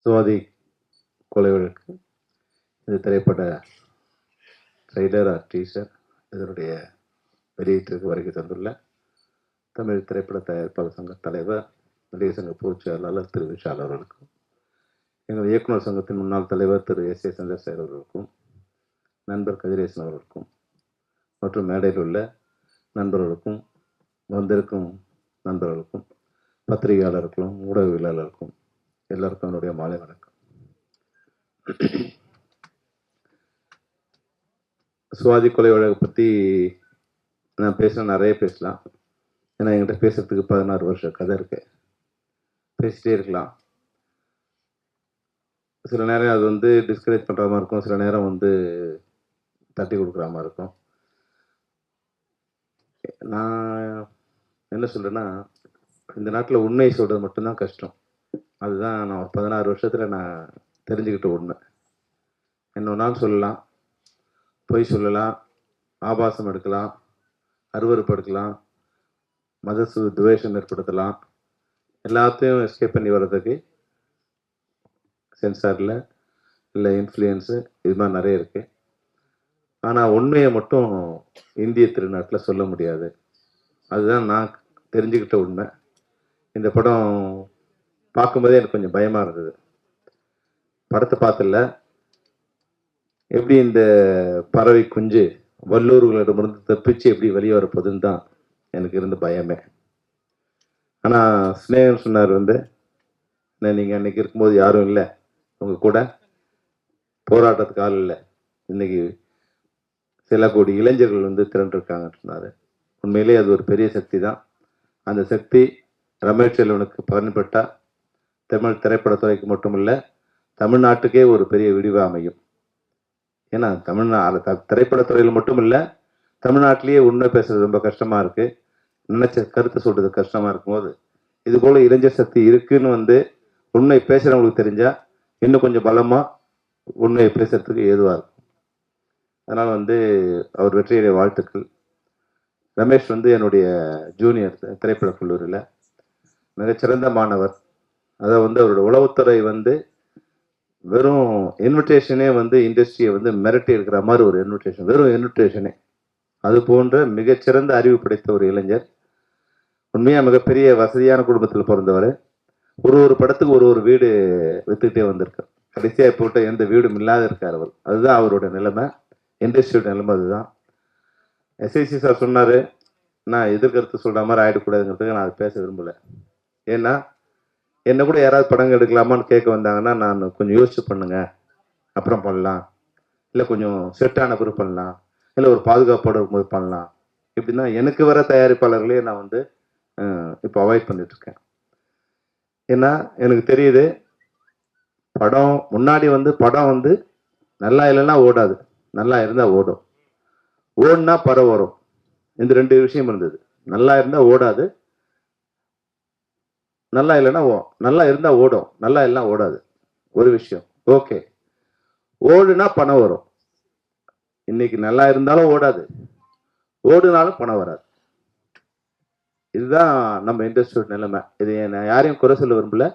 சுவாதி கொலை வழக்கு இந்த திரைப்பட ட்ரெய்லர் டீசர் இதனுடைய வெளியீட்டிற்கு வருகை தந்துள்ள தமிழ் திரைப்பட தயாரிப்பாளர் சங்க தலைவர், நடிகர் சங்க பொதுச் செயலாளர் திரு விஷால் அவர்களுக்கும், எங்கள் இயக்குநர் சங்கத்தின் முன்னாள் தலைவர் திரு எஸ் ஏ சந்திரசேகர் அவர்களுக்கும், நண்பர் கதிரேசன் அவர்களுக்கும் மற்றும் மேடையில் உள்ள நண்பர்களுக்கும், வந்திருக்கும் நண்பர்களுக்கும், பத்திரிகையாளர்களுக்கும், ஊடகவியலாளருக்கும் எல்லாருக்கும் என்னுடைய மாலை வணக்கம். சுவாதி கொலை வழக்கை பற்றி நான் பேசலாம், நிறைய பேசலாம். ஏன்னா என்கிட்ட பேசுறதுக்கு 16 வருஷம் கதை இருக்கு, பேசிட்டே இருக்கலாம். சில நேரம் அது வந்து டிஸ்கரேஜ் பண்ணுற மாதிரி இருக்கும், சில நேரம் வந்து தட்டி கொடுக்குற மாதிரி இருக்கும். நான் என்ன சொல்கிறேன்னா, இந்த நாட்டில் உண்மை சொல்கிறது மட்டும்தான் கஷ்டம். அதுதான் நான் 16 வருஷத்தில் நான் தெரிஞ்சுக்கிட்ட உண்மை. என்ன நாள் சொல்லலாம், பொய் சொல்லலாம், ஆபாசம் எடுக்கலாம், அருவருப்பு எடுக்கலாம், மத துவேஷம் ஏற்படுத்தலாம், எல்லாத்தையும் எஸ்கேப் பண்ணி வர்றதுக்கு சென்சாரில் இல்லை இன்ஃப்ளூயன்ஸு இது மாதிரி நிறைய இருக்குது. ஆனால் உண்மையை மட்டும் இந்திய திருநாட்டில் சொல்ல முடியாது. அதுதான் நான் தெரிஞ்சுக்கிட்ட உண்மை. இந்த படம் பார்க்கும்போதே எனக்கு கொஞ்சம் பயமாக இருந்தது. படத்தை பார்த்துல எப்படி இந்த பறவை குஞ்சு வல்லூர்களிடமிருந்து தப்பிச்சு எப்படி வெளியே வரப்போகுதுன்னு தான் எனக்கு இருந்த பயமே. ஆனால் ஸ்னேகன் சொன்னார் வந்து, நீங்கள் அன்றைக்கி இருக்கும்போது யாரும் இல்லை, உங்கள் கூட போராட்டத்துக்கு ஆள் இல்லை, இன்றைக்கி சில கோடி இளைஞர்கள் வந்து திரண்டிருக்காங்கன்னு சொன்னார். உண்மையிலே அது ஒரு பெரிய சக்தி தான். அந்த சக்தி ரமேஷ் செல்வனுக்கு பயன்பட்டால் தமிழ் திரைப்படத்துறைக்கு மட்டுமில்லை, தமிழ்நாட்டுக்கே ஒரு பெரிய விடிவு அமையும். ஏன்னா திரைப்படத்துறையில் மட்டும் இல்லை, தமிழ்நாட்டிலேயே உண்மை பேசுறது ரொம்ப கஷ்டமாக இருக்குது, நினைச்ச கருத்தை சொல்றது கஷ்டமாக இருக்கும்போது இது போல் இளைஞர் சக்தி இருக்குன்னு வந்து உண்மை பேசுகிறவங்களுக்கு தெரிஞ்சால் இன்னும் கொஞ்சம் பலமாக உண்மையை பேசுறதுக்கு ஏதுவாக இருக்கும். அதனால் வந்து அவர் வெற்றியுடைய வாழ்த்துக்கள். ரமேஷ் வந்து என்னுடைய ஜூனியர் திரைப்பட கல்லூரியில் மிகச்சிறந்த மாணவர். அதை வந்து அவரோட உளவுத்துறை வந்து வெறும் இன்விடேஷனே வந்து இண்டஸ்ட்ரியை வந்து மிரட்டி இருக்கிற மாதிரி ஒரு இன்விடேஷன், வெறும் இன்விடேஷனே. அது போன்ற மிகச்சிறந்த அறிவு படைத்த ஒரு இளைஞர். உண்மையாக மிகப்பெரிய வசதியான குடும்பத்தில் பிறந்தவர். ஒரு படத்துக்கு ஒரு வீடு வித்துக்கிட்டே வந்திருக்கார். கடைசியாக போட்ட எந்த வீடும் இல்லாத இருக்கார் அவர். அதுதான் அவரோட நிலைமை, இண்டஸ்ட்ரியோட நிலைமை அதுதான். எஸ்ஐசி சார் சொன்னார், நான் எதிர்கருத்து சொல்கிற மாதிரி ஆகிடக்கூடாதுங்கிறதுக்கு நான் அதை பேச விரும்பலை. ஏன்னா என்ன கூட யாராவது படம் எடுக்கலாமான்னு கேட்க வந்தாங்கன்னா நான் கொஞ்சம் யோசிச்சு பண்ணுங்க, அப்புறம் பண்ணலாம், இல்லை கொஞ்சம் செட்டான பிறகு பண்ணலாம், இல்லை ஒரு பாதுகாப்போடு இருக்கும்போது பண்ணலாம், இப்படின்னா எனக்கு வர தயாரிப்பாளர்களே நான் வந்து இப்போ அவாய்ட் பண்ணிட்டுருக்கேன். ஏன்னா எனக்கு தெரியுது, படம் முன்னாடி வந்து படம் வந்து நல்லா இல்லைன்னா ஓடாது, நல்லா இருந்தால் ஓடும். ஓடுனா படம் வரும். இந்த 2 விஷயம் இருந்தது. நல்லா இருந்தால் ஓடாது, நல்லா இல்லைன்னா நல்லா இருந்தா ஓடும், நல்லா இல்லைன்னா ஓடாது. ஒரு விஷயம். ஓகே, ஓடுனா பணம் வரும். இன்னைக்கு நல்லா இருந்தாலும் ஓடாது, ஓடுனாலும் பணம் வராது. இதுதான் நம்ம இண்டஸ்ட்ரியோட நிலைமை. இது நான் யாரையும் குறை சொல்ல விரும்பல.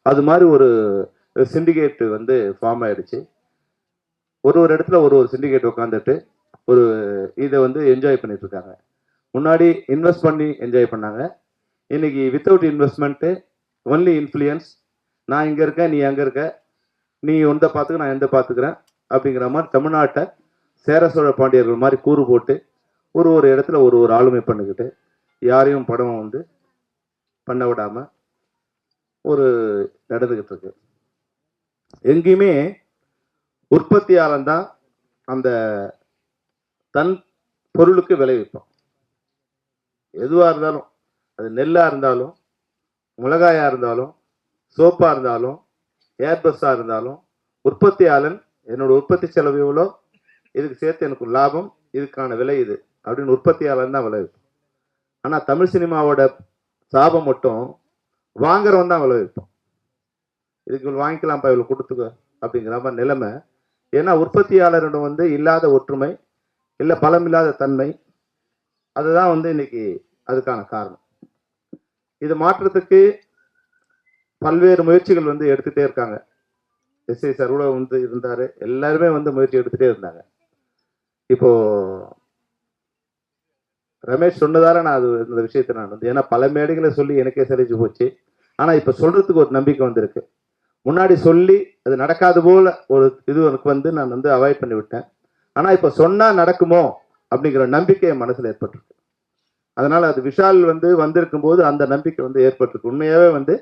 அது மாதிரி ஒரு சிண்டிகேட் வந்து ஃபார்ம் ஆயிடுச்சு. ஒரு இடத்துல ஒரு சிண்டிகேட் உட்காந்துட்டு ஒரு இதை வந்து என்ஜாய் பண்ணிட்டு இருக்காங்க. முன்னாடி இன்வெஸ்ட் பண்ணி என்ஜாய் பண்ணாங்க. இன்னைக்கு வித்தவுட் இன்வெஸ்ட்மெண்ட்டு, ஒன்லி இன்ஃப்ளூயன்ஸ். நான் இங்கே இருக்கேன், நீ அங்கே இருக்க, நீ ஒன்றை பார்த்துக்க, நான் எந்த பார்த்துக்கிறேன் அப்படிங்கிற மாதிரி தமிழ்நாட்டை சேர சோழ பாண்டியர்கள் மாதிரி கூறு போட்டு ஒரு இடத்துல ஒரு ஆளுமை பண்ணிக்கிட்டு யாரையும் படம் வந்து பண்ண விடாமல் ஒரு நடந்துக்கிட்டு இருக்கு. எங்கேயுமே உற்பத்தியாளன் தான் அந்த தன் பொருளுக்கு விளைவிப்பான். எதுவாக இருந்தாலும், அது நெல்லாக இருந்தாலும், மிளகாயாக இருந்தாலும், சோப்பாக இருந்தாலும், ஏர்பஸ்ஸாக இருந்தாலும், உற்பத்தியாளன் என்னோட உற்பத்தி செலவு எவ்வளோ, இதுக்கு சேர்த்து எனக்கு லாபம், இதுக்கான விலை இது அப்படின்னு உற்பத்தியாளன் தான் விளைவிப்பான். ஆனால் தமிழ் சினிமாவோட சாபம் மட்டும் வாங்குறவன் தான் விளைவிப்பான். இதுக்கு வாங்கிக்கலாம்ப்பா, இவ்வளோ கொடுத்துக்க அப்படிங்கிற மாதிரி நிலைமை. ஏன்னா உற்பத்தியாளரிடம் வந்து இல்லாத ஒற்றுமை, இல்லை பலம் இல்லாத தன்மை, அதுதான் வந்து இன்னைக்கு அதுக்கான காரணம். இது மாற்றத்துக்கு பல்வேறு முயற்சிகள் வந்து எடுத்துகிட்டே இருக்காங்க. எஸ்ஐ சார் கூட வந்து இருந்தார், எல்லாருமே வந்து முயற்சி எடுத்துகிட்டே இருந்தாங்க. இப்போ ரமேஷ் சொன்னதால நான் அது இந்த விஷயத்தை நான் வந்து, ஏன்னா பல மேடைகளை சொல்லி எனக்கே சலிச்சு போச்சு. ஆனால் இப்போ சொல்றதுக்கு ஒரு நம்பிக்கை வந்திருக்கு. முன்னாடி சொல்லி அது நடக்காது போல ஒரு இது எனக்கு வந்து நான் வந்து அவாய்ட் பண்ணி விட்டேன். ஆனால் இப்போ சொன்னால் நடக்குமோ அப்படிங்கிற நம்பிக்கை என் மனசில் ஏற்பட்டிருக்கு. அதனால அது விஷால் வந்து வந்திருக்கும் போது அந்த நம்பிக்கை வந்து ஏற்பட்டிருக்கு. உண்மையாகவே வந்து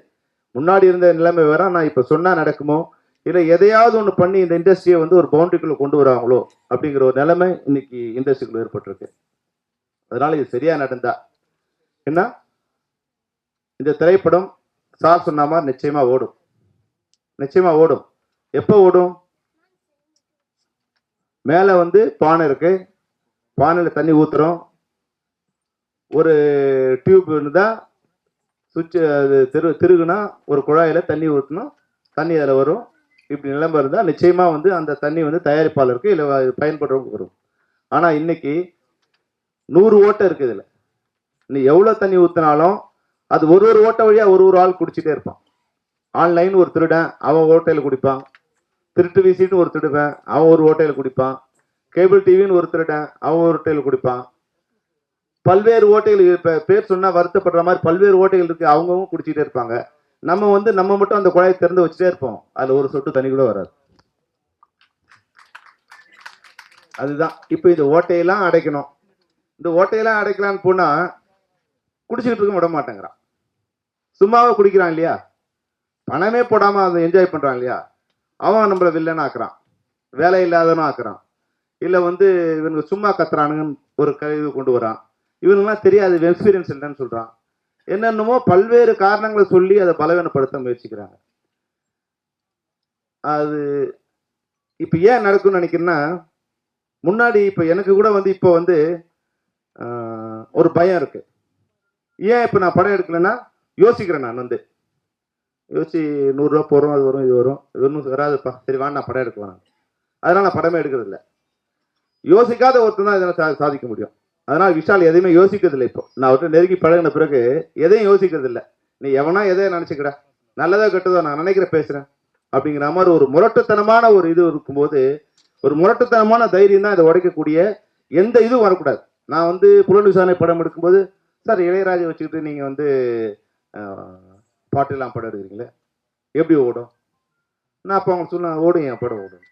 முன்னாடி இருந்த நிலைமை வேற, நான் இப்போ சொன்னால் நடக்குமோ, இல்லை எதையாவது ஒன்று பண்ணி இந்த இண்டஸ்ட்ரியை வந்து ஒரு பவுண்டரிக்குள்ளே கொண்டு வராங்களோ அப்படிங்கிற ஒரு நிலைமை இன்னைக்கு இண்டஸ்ட்ரிக்குள்ள ஏற்பட்டிருக்கு. அதனால இது சரியா நடந்தா என்ன, இந்த திரைப்படம் சார் சொன்ன மாதிரி நிச்சயமா ஓடும், நிச்சயமா ஓடும். எப்போ ஓடும்? மேலே வந்து பானை இருக்கு, பானையில் தண்ணி ஊத்துறோம், ஒரு டியூப் இருந்தால் சுவிட்ச் அது திருகுனா ஒரு குழாயில் தண்ணி ஊற்றணும், தண்ணி அதில் வரும். இப்படி நிலைமை இருந்தால் நிச்சயமா வந்து அந்த தண்ணி வந்து தயாரிப்பாளருக்கு இல்லை பயன்படுறவங்க வரும். ஆனால் இன்னைக்கு 100 ஓட்டை இருக்குது. இதில் நீ எவ்வளோ தண்ணி ஊற்றினாலும் அது ஒரு ஓட்டை வழியாக ஒரு ஆள் குடிச்சிட்டே இருப்பான். ஆன்லைன் ஒரு திருடன், அவன் ஓட்டையில் குடிப்பான். திருட்டு வீசிட்டு ஒரு திருடுவேன், அவன் ஒரு ஓட்டையில் குடிப்பான். கேபிள் டிவின்னு ஒரு திருடன், அவன் ஒரு ஓட்டையில் குடிப்பான். பல்வேறு ஓட்டைகள், இப்போ பேர் சொன்னால் வருத்தப்படுற மாதிரி பல்வேறு ஓட்டைகள் இருக்கு, அவங்கவுங்க குடிச்சிட்டே இருப்பாங்க. நம்ம மட்டும் அந்த குழாயை திறந்து வச்சுட்டே இருப்போம், அதில் ஒரு சொட்டு தண்ணி கூட வராது. அதுதான் இப்போ இந்த ஓட்டையெல்லாம் அடைக்கணும். இந்த ஓட்டையெல்லாம் அடைக்கலான்னு போனா குடிச்சுக்கிட்டு இருக்க விட மாட்டேங்கிறான். சும்மாவே குடிக்கிறான் இல்லையா, பணமே போடாம அதை என்ஜாய் பண்றான் இல்லையா, அவன் நம்மள வில்லன் ஆக்குறான், வேலை இல்லாதவனும் ஆக்குறான். இல்லை வந்து இவனுக்கு சும்மா கத்துறானுங்கன்னு ஒரு கழிவு கொண்டு வரான். இவனுங்கெல்லாம் தெரியாது, எக்ஸ்பீரியன்ஸ் இல்லைன்னு சொல்றான். என்னென்னமோ பல்வேறு காரணங்களை சொல்லி அதை பலவீனப்படுத்த முயற்சிக்கிறாங்க. அது இப்போ ஏன் நடக்கும்னு நினைக்கிறேன்னா, முன்னாடி இப்போ எனக்கு கூட வந்து இப்போ வந்து ஒரு பயம் இருக்கு. ஏன் இப்போ நான் படம் எடுக்கலைன்னா யோசிக்கிறேன். நான் வந்து யோசிச்சு 100 ரூபா போகிறோம், அது வரும், இது வரும், இது ஒன்றும் வராதுப்பா, சரி வாங்க நான் படம் எடுக்கலாம். அதனால நான் படமே எடுக்கிறது இல்லை. யோசிக்காத ஒருத்தர் தான் இதெல்லாம் சாதிக்க முடியும். அதனால் விஷால் எதையுமே யோசிக்கிறது இல்லை. இப்போ நான் அவர்கிட்ட நெருங்கி பழகின பிறகு எதையும் யோசிக்கிறது இல்லை. நீ எவனா எதையும் நினச்சிக்கிற, நல்லதோ கெட்டதோ நான் நினைக்கிற பேசுகிறேன் அப்படிங்கிற மாதிரி ஒரு முரட்டுத்தனமான ஒரு இது இருக்கும்போது, ஒரு முரட்டுத்தனமான தைரியம் தான் இதை உடைக்கக்கூடிய எந்த இதுவும் வரக்கூடாது. நான் வந்து புலன் விசாரணை படம் எடுக்கும்போது, சார் இளையராஜா வச்சுக்கிட்டு நீங்கள் வந்து பாட்டெல்லாம் படம் எடுக்கிறீங்களே எப்படி ஓடும்? நான் அப்போ அவங்க சொன்னேன், ஓடும், என் படம் ஓடும்.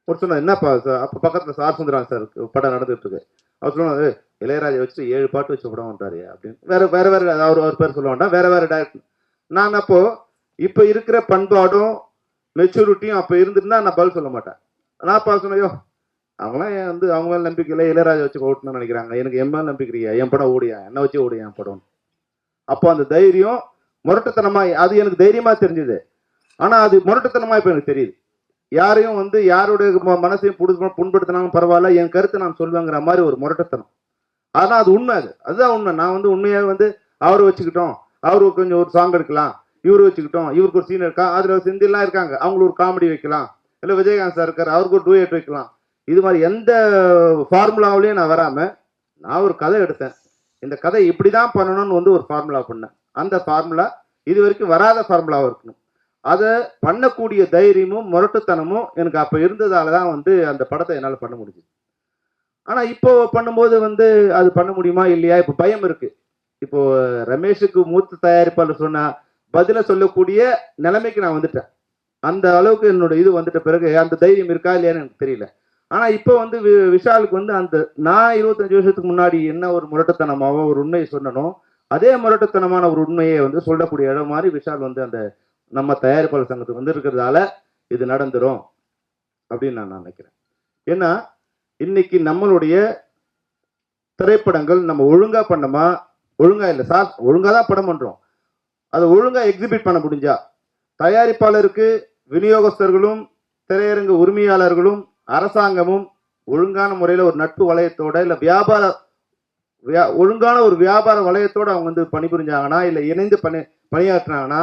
ஒரு சொன்னா என்னப்பா சார், அப்போ பக்கத்தில் சார் சுந்தரான் சார் படம் நடந்துட்டு இருக்கு. அவர் சொல்லுவாங்க, இளையராஜா வச்சுட்டு 7 பாட்டு வச்சு படம் பண்ணுறாரு அப்படின்னு. வேற வேற அவர் பேர் சொல்ல வேண்டாம், வேற டேரக்டர். நான் அப்போ இப்போ இருக்கிற பண்பாடும் மெச்சூரிட்டியும் அப்போ இருந்துருந்தா நான் பதில் சொல்ல மாட்டேன். நான் அப்பா சொன்னையோ அவங்களாம் வந்து அவங்க மேலே நம்பிக்கை இல்லை, இளையராஜா வச்சு ஓட்டணும்னு நினைக்கிறாங்க, எனக்கு என் மேலே நம்பிக்கையா, என் படம் ஓடியா, என்ன வச்சு ஓடியா என் படம். அப்போ அந்த தைரியம் முரட்டுத்தனமா, அது எனக்கு தைரியமா தெரிஞ்சுது. ஆனால் அது முரட்டுத்தனமா இப்போ எனக்கு தெரியுது. யாரையும் வந்து யாருடைய மனசையும் புண்படுத்தினாலும் பரவாயில்ல, என் கருத்தை நான் சொல்லுவேங்கிற மாதிரி ஒரு முரட்டுத்தனம். ஆனால் அது உண்மை, அதுதான் உண்மை. நான் வந்து உண்மையாக வந்து அவரை வச்சுக்கிட்டோம், அவருக்கு கொஞ்சம் ஒரு சாங் எடுக்கலாம், இவரு வச்சுக்கிட்டோம், இவருக்கு ஒரு சீன் இருக்கா, அதில் செந்தில்லாம் இருக்காங்க, அவங்களுக்கு ஒரு காமெடி வைக்கலாம், இல்லை விஜயகாந்த் சார் இருக்கார், அவருக்கு ஒரு டூயட் வைக்கலாம். இது மாதிரி எந்த ஃபார்முலாவிலையும் நான் வராமல் நான் ஒரு கதை எடுத்தேன். இந்த கதை இப்படி தான் பண்ணணும்னு வந்து ஒரு ஃபார்முலா பண்ணேன். அந்த ஃபார்முலா இது வரைக்கும் வராத ஃபார்முலாவாக இருக்கணும். அதை பண்ணக்கூடிய தைரியமும் முரட்டுத்தனமும் எனக்கு அப்போ இருந்ததால தான் வந்து அந்த படத்தை என்னால் பண்ண முடியுது. ஆனால் இப்போ பண்ணும்போது வந்து அது பண்ண முடியுமா இல்லையா, இப்போ பயம் இருக்கு. இப்போ ரமேஷுக்கு மூத்த தயாரிப்பாளர் சொன்னா பதில சொல்லக்கூடிய நிலைமைக்கு நான் வந்துட்டேன். அந்த அளவுக்கு என்னோட இது வந்துட்ட பிறகு அந்த தைரியம் இருக்கா இல்லையான்னு எனக்கு தெரியல. ஆனால் இப்போ வந்து விஷாலுக்கு வந்து அந்த நான் 25 வருஷத்துக்கு முன்னாடி என்ன ஒரு முரட்டுத்தனமாவோ ஒரு உண்மையை சொன்னனோ அதே முரட்டுத்தனமான ஒரு உண்மையை வந்து சொல்லக்கூடிய இடம் மாதிரி விஷால் வந்து அந்த நம்ம தயாரிப்பாளர் சங்கத்துக்கு வந்து இருக்கிறதால இது நடந்துரும் அப்படின்னு நான் நினைக்கிறேன். ஏன்னா இன்னைக்கு நம்மளுடைய திரைப்படங்கள் நம்ம ஒழுங்கா பண்ணோமா, ஒழுங்கா இல்லை சார், ஒழுங்கா தான் படம் பண்றோம், அதை ஒழுங்கா எக்ஸிபிட் பண்ண முடிஞ்சா தயாரிப்பாளருக்கு விநியோகஸ்தர்களும் திரையரங்கு உரிமையாளர்களும் அரசாங்கமும் ஒழுங்கான முறையில் ஒரு நட்பு வளையத்தோட இல்லை ஒழுங்கான ஒரு வியாபார வளையத்தோடு அவங்க வந்து பணிபுரிஞ்சாங்கன்னா இல்லை இணைந்து பணியாற்றினாங்கன்னா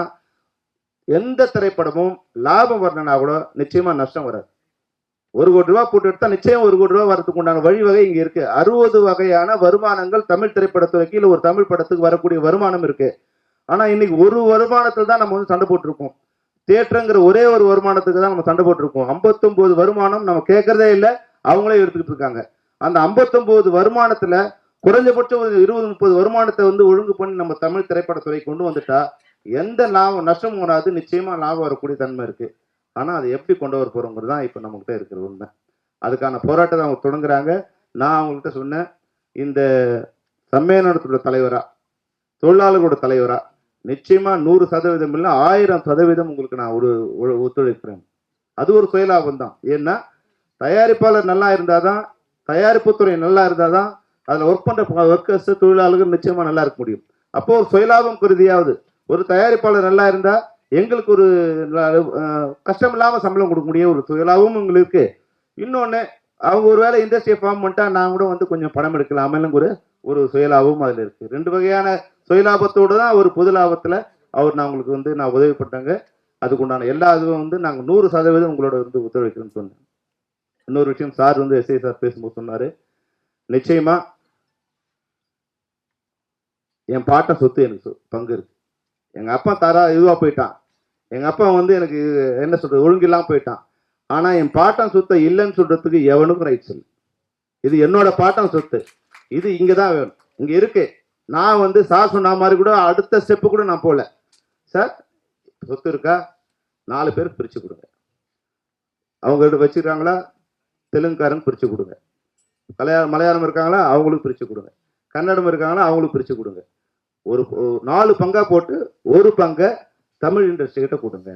எந்த திரைப்படமும் லாபம் வரணும்னா கூட நிச்சயமா நஷ்டம் வராது. 1 கோடி ரூபாய் போட்டு எடுத்தா நிச்சயம் 1 கோடி ரூபாய் வரதுக்கு உண்டான வழிவகை இங்க இருக்கு. 60 வகையான வருமானங்கள் தமிழ் திரைப்படத்துறைக்கு இல்லை ஒரு தமிழ் படத்துக்கு வரக்கூடிய வருமானம் இருக்கு. ஆனா இன்னைக்கு ஒரு வருமானத்தில் தான் நம்ம வந்து சண்டை போட்டிருக்கோம். தியேட்டருங்கிற ஒரே ஒரு வருமானத்துக்கு தான் நம்ம சண்டை போட்டிருக்கோம். 59 வருமானம் நம்ம கேட்கறதே இல்லை, அவங்களே எடுத்துக்கிட்டு இருக்காங்க. அந்த 59 வருமானத்துல குறைஞ்சபட்சம் ஒரு 20-30 வருமானத்தை வந்து ஒழுங்கு பண்ணி நம்ம தமிழ் திரைப்படத்துறை கொண்டு வந்துட்டா எந்த லாபம் நஷ்டம் வராது, நிச்சயமா லாபம் வரக்கூடிய தன்மை இருக்கு. ஆனா அதை எப்படி கொண்டு வர போறோங்கிறது தான் இப்ப நம்மகிட்ட இருக்கிற உண்மை. அதுக்கான போராட்டத்தை அவங்க தொடங்குறாங்க. நான் அவங்கள்ட்ட சொன்னேன், இந்த சம்மேளனத்தோட தலைவரா, தொழிலாளர்களோட தலைவரா நிச்சயமா 100% இல்லை 1000% உங்களுக்கு நான் ஒத்துழைக்கிறேன். அது ஒரு சுயலாபம் தான். ஏன்னா தயாரிப்பாளர் நல்லா இருந்தாதான், தயாரிப்புத்துறை நல்லா இருந்தாதான் அதுல ஒர்க் பண்ற ஒர்க்கர்ஸ் தொழிலாளர்கள் நிச்சயமா நல்லா இருக்க முடியும். அப்போ ஒரு சுயலாபம் கருதியாவது ஒரு தயாரிப்பாளர் நல்லா இருந்தா எங்களுக்கு ஒரு கஷ்டம் இல்லாம சம்பளம் கொடுக்க முடியும், ஒரு சுயலாபமும் எங்களுக்கு. இன்னொன்னு, அவங்க ஒரு வேலை இண்டஸ்ட்ரியை ஃபார்ம் பண்ணிட்டா நான் கூட வந்து கொஞ்சம் பணம் எடுக்கலாமேன்னு ஒரு சுயலாபமும் அதுல இருக்கு. 2 வகையான சுயலாபத்தோடு தான் ஒரு பொது லாபத்துல நான் உங்களுக்கு வந்து நான் உதவி பண்ணாங்க. அதுக்குண்டான எல்லா இதுவும் வந்து நாங்க 100% உங்களோட வந்து ஒத்துழைக்கிறோம்னு சொன்னேன். இன்னொரு விஷயம், சார் வந்து எஸ்ஐ சார் பேசும்போது சொன்னாரு, நிச்சயமா என் பாட்டன் சொத்து எனக்கு பங்கு இருக்கு. எங்க அப்பா இதுவா போயிட்டான், எங்க அப்பா வந்து எனக்கு என்ன சொல்றது ஒழுங்கில்லாம போயிட்டான். ஆனா என் பாட்டன் சொத்தை இல்லைன்னு சொல்றதுக்கு எவனுக்கும் ரைட்ஸ் இல்லை. இது என்னோட பாட்டன் சொத்து, இது இங்கதான் வேணும், இங்க இருக்கு. நான் வந்து சார் சொன்ன மாதிரி கூட அடுத்த ஸ்டெப்பு கூட நான் போல. சார் சொத்து இருக்கா, 4 பேருக்கு பிரிச்சு கொடுங்க. அவங்க வச்சிருக்காங்களா, தெலுங்குக்காரங்க பிரிச்சு கொடுங்க. மலையாளம் இருக்காங்களா, அவங்களுக்கு பிரிச்சு கொடுங்க. கன்னடம் இருக்காங்களா, அவங்களுக்கு பிரிச்சு கொடுங்க. ஒரு 4 பங்கா போட்டு 1 பங்கை தமிழ் இண்டஸ்ட்ரி கிட்ட கொடுங்க.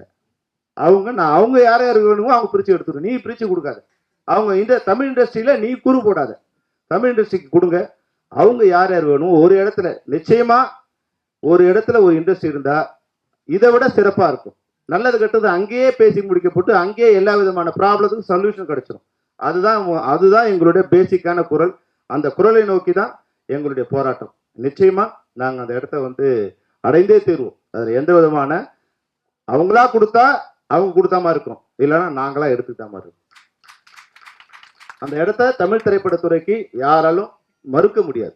அவங்க யார் யாருக்கு வேணுமோ அவங்க பிரிச்சு எடுத்துடும், நீ பிரிச்சு கொடுக்காத. அவங்க இந்த தமிழ் இண்டஸ்ட்ரியில நீ குறு போடாத, தமிழ் இண்டஸ்ட்ரிக்கு கொடுங்க. அவங்க யார் யார் வேணும், ஒரு இடத்துல நிச்சயமா ஒரு இடத்துல ஒரு இண்டஸ்ட்ரி இருந்தா இதை விட சிறப்பா இருக்கும். நல்லது கெட்டது அங்கேயே பேசி முடிக்கப்பட்டு அங்கேயே எல்லா விதமான ப்ராப்ளத்துக்கும் சொல்யூஷன் கிடைச்சிடும். அதுதான் எங்களுடைய பேசிக்கான குரல். அந்த குரலை நோக்கி தான் எங்களுடைய போராட்டம். நிச்சயமா நாங்கள் அந்த இடத்த வந்து அடைந்தே தீர்வோம். அதில் எந்த விதமான அவங்களா கொடுத்தா அவங்க கொடுத்தா மாதிரி இருக்கும், இல்லைன்னா நாங்களா எடுத்துக்கிட்டா மாதிரி இருக்கும். அந்த இடத்த தமிழ் திரைப்படத்துறைக்கு யாராலும் மறுக்க முடியாது.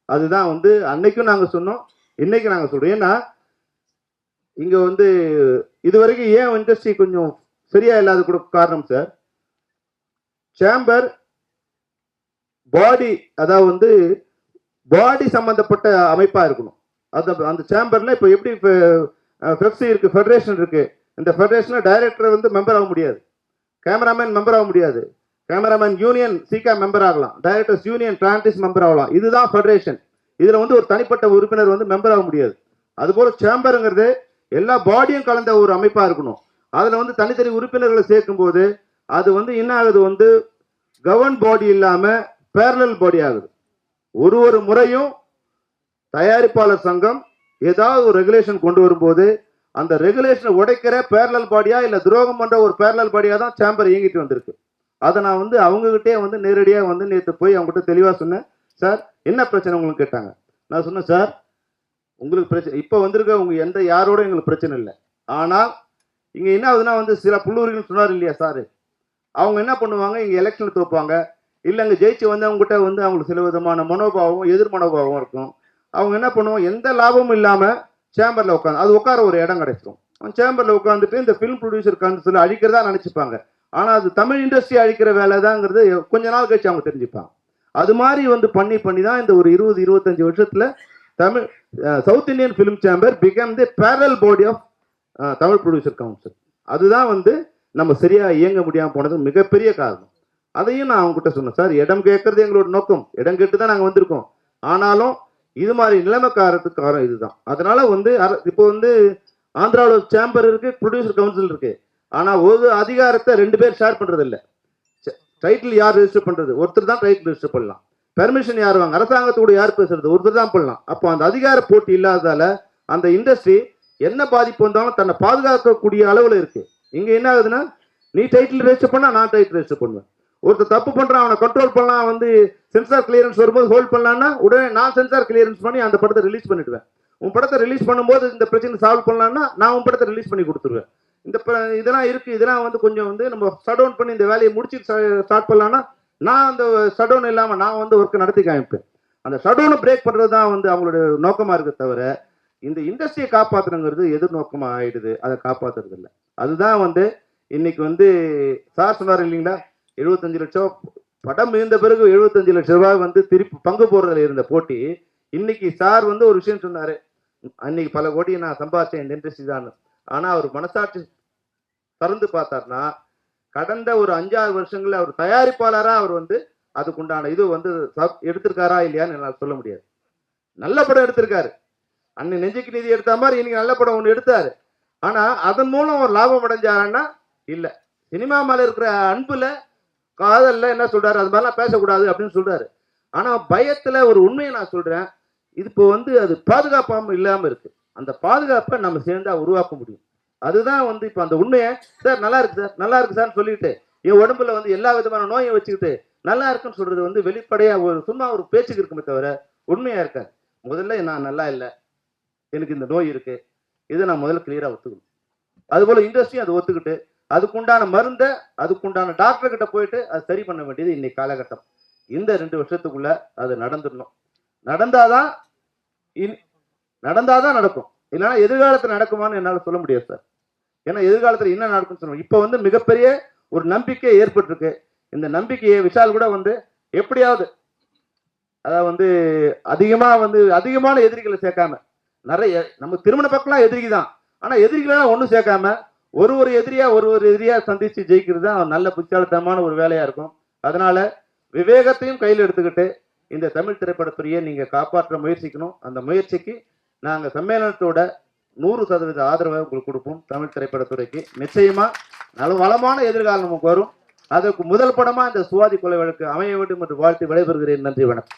அதுதான் வந்து அன்னைக்கும் நாங்கள் சொன்னோம், இன்னைக்கு நாங்கள் சொல்றோம். ஏன்னா இங்க வந்து இதுவரைக்கும் ஏன் இண்டஸ்ட்ரி கொஞ்சம் சரியா இல்லாத கூட காரணம் சார், சேம்பர் பாடி, அதாவது வந்து பாடி சம்பந்தப்பட்ட அமைப்பா இருக்கணும். அந்த சேம்பர்ல இப்போ எப்படி பெப்சி இருக்கு, ஃபெடரேஷன் இருக்கு, இந்த ஃபெடரேஷன்ல டைரக்டர் வந்து மெம்பர் ஆக முடியாது, கேமராமேன் மெம்பர் ஆக முடியாது, கேமராமேன் யூனியன் சீகா மெம்பர் ஆகலாம், டைரக்டர்ஸ் யூனியன் டிரான்டிஸ் மெம்பர் ஆகலாம். இதுதான் ஃபெடரேஷன். இதுல வந்து ஒரு தனிப்பட்ட உறுப்பினர் வந்து மெம்பர் ஆக முடியாது. அதுபோல சேம்பருங்கிறது எல்லா பாடியும் கலந்த ஒரு அமைப்பா இருக்கணும். அதுல வந்து தனித்தனி உறுப்பினர்களை சேர்க்கும் போது அது வந்து என்ன ஆகுது, வந்து கவர்ன் பாடி இல்லாம பேரலல் பாடி ஆகுது. ஒரு முறையும் தயாரிப்பாளர் சங்கம் ஏதாவது ஒரு ரெகுலேஷன் கொண்டு வரும்போது அந்த ரெகுலேஷனை உடைக்கிற பேரலல் பாடியா இல்ல துரோகம் பண்ற ஒரு பேரலல் பாடியா தான் சேம்பர் இயங்கிட்டு வந்திருக்கு. அதை நான் வந்து அவங்ககிட்டே வந்து நேரடியா வந்து நேற்று போய் அவங்ககிட்ட தெளிவா சொன்னேன். சார் என்ன பிரச்சனை உங்களுக்கு கேட்டாங்க. நான் சொன்னேன், சார் உங்களுக்கு பிரச்சனை இப்ப வந்திருக்க உங்க யாரோட எங்களுக்கு பிரச்சனை இல்லை. ஆனால் இங்க என்ன ஆகுதுன்னா வந்து சில புள்ளூர்கள் சொன்னார் இல்லையா சார், அவங்க என்ன பண்ணுவாங்க, இங்க எலெக்ஷன் தோப்பாங்க, இல்ல அங்க ஜெயிச்சு வந்து அவங்க கிட்ட வந்து அவங்களுக்கு சில விதமான மனோபாவம் எதிர் மனோபாவம் இருக்கும். அவங்க என்ன பண்ணுவாங்க, எந்த லாபமும் இல்லாம சேம்பர்ல உட்காந்து அது உட்கார ஒரு இடம் கிடைச்சிடும். சேம்பர்ல உட்காந்துட்டு இந்த பிலிம் ப்ரொடியூசர் கவுன்சில் அழிக்கிறதா நினைச்சுப்பாங்க. ஆனா அது தமிழ் இண்டஸ்ட்ரி அழிக்கிற வேலை தாங்கிறது கொஞ்ச நாள் கழிச்சு அவங்க தெரிஞ்சுப்பாங்க. அது மாதிரி வந்து பண்ணி தான் இந்த ஒரு 20-25 வருஷத்துல Tamil south Indian film chamber become the parallel body of Tamil producer council. அதுதான் வந்து நம்ம சரியா இயங்க முடியாம போனது மிகப்பெரிய காரணம். அதையும் நான் அவங்க கிட்ட சொன்னேன், சார் இடம் கேட்கறது எங்களோட நோக்கம், இடம் கேட்டு தான் நாங்க வந்திருக்கோம். ஆனாலும் இது மாதிரி நிலைமை காரணம் இதுதான். அதனால வந்து இப்போ வந்து ஆந்திராவில் சேம்பர் இருக்கு, ப்ரொடியூசர் கவுன்சில் இருக்கு. ஆனா ஒரு அதிகாரத்தை 2 பேர் ஷேர் பண்றது இல்லை. டைட்டில் யார் ரெஜிஸ்டர் பண்றது, ஒருத்தர் தான் டைட்டில் ரெஜிஸ்டர் பண்ணலாம். பெர்மிஷன் யார் வாங்க, அரசாங்கத்தோட யார் பேசுறது, ஒருத்தர் தான் பண்ணலாம். அப்போ அந்த அதிகார போட்டி இல்லாததால அந்த இண்டஸ்ட்ரி என்ன பாதிப்பு வந்தாலும் தன்னை பாதுகாக்கக்கூடிய அளவுல இருக்கு. இங்க என்ன ஆகுதுன்னா, நீ டைட்டில் ரெஜிஸ்டர் பண்ணா நான் டைட்டில் ரெஜிஸ்டர் பண்ணுவேன். ஒருத்தர் தப்பு பண்றான், அவனை கண்ட்ரோல் பண்ணலாம், வந்து சென்சார் கிளியரன்ஸ் வரும்போது ஹோல்ட் பண்ணலாம்னா உடனே நான் சென்சார் கிளியரன்ஸ் பண்ணி அந்த படத்தை ரிலீஸ் பண்ணிடுவேன். உன் படத்தை ரிலீஸ் பண்ணும்போது இந்த பிரச்சனை சால்வ் பண்ணலாம்னா நான் உன் படத்தை ரிலீஸ் பண்ணி கொடுத்துருவேன். இதெல்லாம் இருக்கு. இதெல்லாம் வந்து கொஞ்சம் வந்து நம்ம ஷட் டவுன் பண்ணி இந்த வேலையை முடிச்சு ஸ்டார்ட் பண்ணலாம்னா நான் அந்த ஷட் டவுன் இல்லாம நான் வந்து ஒர்க் நடத்தி காமிப்பேன். அந்த ஷட் டவுனை பிரேக் பண்றது தான் வந்து அவங்களோட நோக்கமா இருக்க தவிர இந்த இண்டஸ்ட்ரியை காப்பாற்றணுங்கிறது எதிர்நோக்கமா ஆயிடுது, அதை காப்பாத்துறது இல்லை. அதுதான் வந்து இன்னைக்கு வந்து சார் சொன்னார் இல்லைங்களா, 75 லட்சம் படம் இருந்த பிறகு 75 லட்சம் ரூபாய் வந்து திருப்பி பங்கு போடுறதுல இருந்த போட்டி, இன்னைக்கு சார் வந்து ஒரு விஷயம் சொன்னாரு, அன்னைக்கு பல கோடியை நான் சம்பாதிச்சேன் இந்த இண்டஸ்ட்ரி தான். ஆனா அவர் மனசாட்சி திறந்து பார்த்தார்னா கடந்த ஒரு 5-6 வருஷங்கள்ல அவர் தயாரிப்பாளரா அவர் வந்து அதுக்குண்டான இது வந்து எடுத்திருக்காரா இல்லையான்னு என்னால் சொல்ல முடியாது. நல்ல படம் எடுத்திருக்காரு, அன்னை நெஞ்சுக்கு நிதி எடுத்த மாதிரி இன்னைக்கு நல்ல படம் ஒன்று எடுத்தாரு. ஆனா அதன் மூலம் ஒரு லாபம் அடைஞ்சாருன்னா இல்ல. சினிமா மேல இருக்கிற அன்புல காதல்ல என்ன சொல்றாரு, அது மாதிரிலாம் பேசக்கூடாது அப்படின்னு சொல்றாரு. ஆனா பயத்துல ஒரு உண்மையை நான் சொல்றேன், இது இப்போ வந்து அது பாதுகாப்பாம இல்லாம இருக்கு. அந்த பாதுகாப்பை நம்ம சேர்ந்தா உருவாக்க முடியும். அதுதான் வந்து இப்ப அந்த உண்மையை சார் நல்லா இருக்கு சார் நல்லா இருக்கு சார் சொல்லிட்டு என் உடம்புல வந்து எல்லா விதமான நோயை வச்சுக்கிட்டு நல்லா இருக்குன்னு சொல்றது வந்து வெளிப்படையா ஒரு சும்மா ஒரு பேச்சுக்கு இருக்குமே தவிர உண்மையா இருக்காது. முதல்ல நான் நல்லா இல்லை, எனக்கு இந்த நோய் இருக்கு, இதை நான் முதல்ல கிளியரா ஒத்துக்கணும். அதுபோல இண்டஸ்ட்ரி அதை ஒத்துக்கிட்டு அதுக்குண்டான மருந்தை அதுக்குண்டான டாக்டர் கிட்ட போயிட்டு அது சரி பண்ண வேண்டியது இன்னைக்கு காலகட்டம். இந்த 2 வருஷத்துக்குள்ள அது நடந்துடணும். நடந்தாதான் நடந்தாதான் நடக்கும், இல்லைன்னா எதிர்காலத்தில் நடக்குமான்னு என்னால சொல்ல முடியாது சார். ஏன்னா எதிர்காலத்தில் என்ன நடக்கும்னு சொல்லணும். இப்ப வந்து மிகப்பெரிய ஒரு நம்பிக்கை ஏற்பட்டிருக்கு. இந்த நம்பிக்கையை விஷால் கூட வந்து எப்படியாவது அதாவது வந்து அதிகமான எதிரிகளை சேர்க்காம, நிறைய நம்ம திருமண பக்கம்லாம் எதிரிக்கு தான், ஆனா எதிரிகளெல்லாம் ஒன்றும் சேர்க்காம ஒரு எதிரியா சந்திச்சு ஜெயிக்கிறது தான் நல்ல புத்தியாலித்தனமான ஒரு வேலையா இருக்கும். அதனால விவேகத்தையும் கையில் எடுத்துக்கிட்டு இந்த தமிழ் திரைப்படத்துறையை நீங்க காப்பாற்ற முயற்சிக்கணும். அந்த முயற்சிக்கு நாங்க சம்மேளனத்தோட 100% ஆதரவை உங்களுக்கு கொடுப்போம். தமிழ் திரைப்படத்துறைக்கு நிச்சயமா வளமான எதிர்காலம் நமக்கு வரும். அதற்கு முதல் படமா இந்த சுவாதி கொலை வழக்கு அமைய வேண்டும் என்று வாழ்த்து விடைபெறுகிறேன். நன்றி, வணக்கம்.